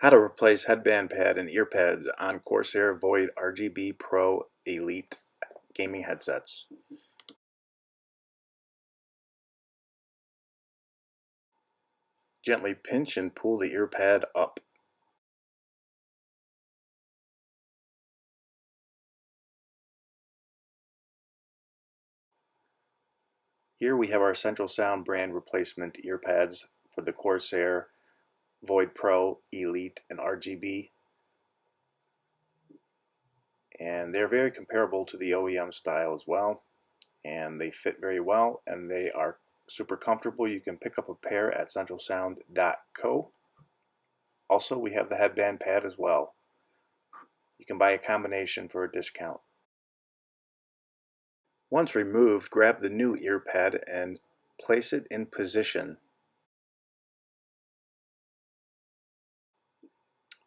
How to replace headband pad and ear pads on Corsair Void RGB Pro Elite gaming headsets. Gently pinch and pull the ear pad up. Here we have our Central Sound brand replacement ear pads for the Corsair Void Pro Elite and RGB. And they're very comparable to the OEM style as well. And they fit very well and they are super comfortable. You can pick up a pair at centralsound.co. Also, we have the headband pad as well. You can buy a combination for a discount. Once removed, grab the new ear pad and place it in position.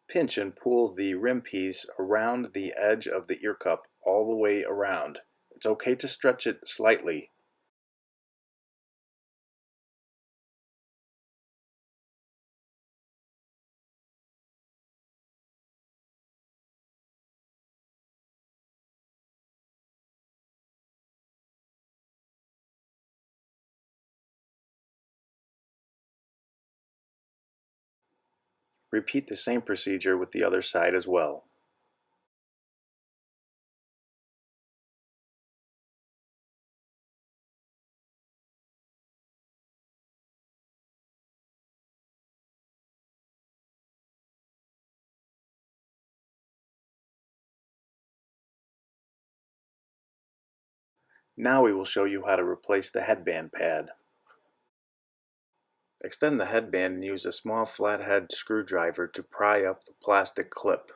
Pinch and pull the rim piece around the edge of the ear cup all the way around. It's okay to stretch it slightly. Repeat the same procedure with the other side as well. Now we will show you how to replace the headband pad. Extend the headband and use a small flathead screwdriver to pry up the plastic clip.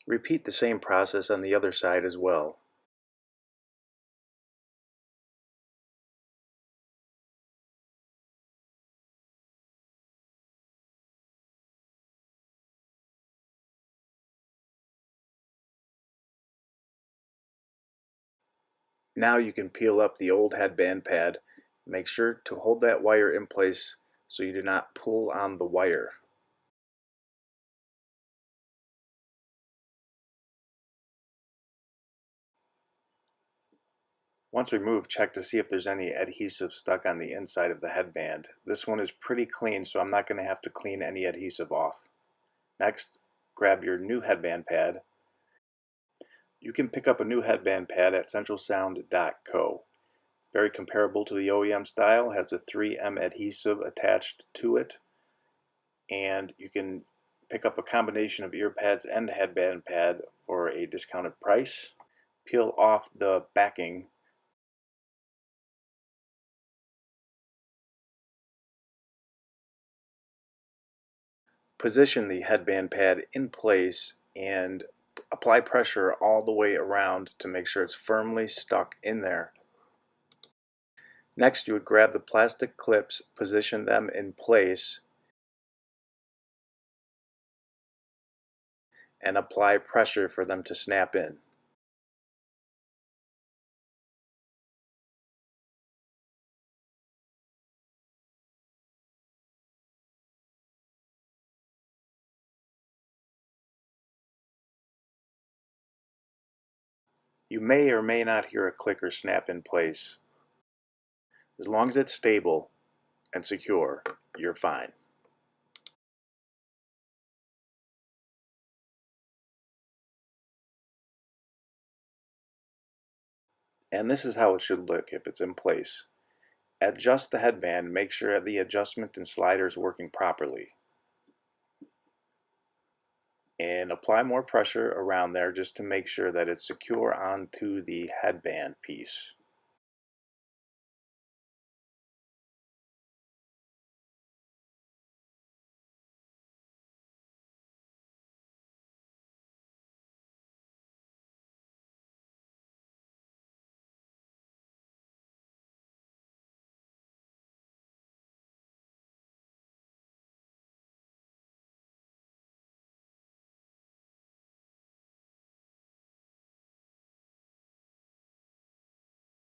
Repeat the same process on the other side as well. Now you can peel up the old headband pad. Make sure to hold that wire in place so you do not pull on the wire. Once removed, check to see if there's any adhesive stuck on the inside of the headband. This one is pretty clean, so I'm not going to have to clean any adhesive off. Next, grab your new headband pad. You can pick up a new headband pad at centralsound.co. It's very comparable to the OEM style, has a 3M adhesive attached to it, and you can pick up a combination of ear pads and headband pad for a discounted price. Peel off the backing. Position the headband pad in place and apply pressure all the way around to make sure it's firmly stuck in there. Next, you would grab the plastic clips, position them in place, and apply pressure for them to snap in. You may or may not hear a click or snap in place. As long as it's stable and secure, you're fine. And this is how it should look if it's in place. Adjust the headband, make sure the adjustment and slider is working properly. And apply more pressure around there just to make sure that it's secure onto the headband piece.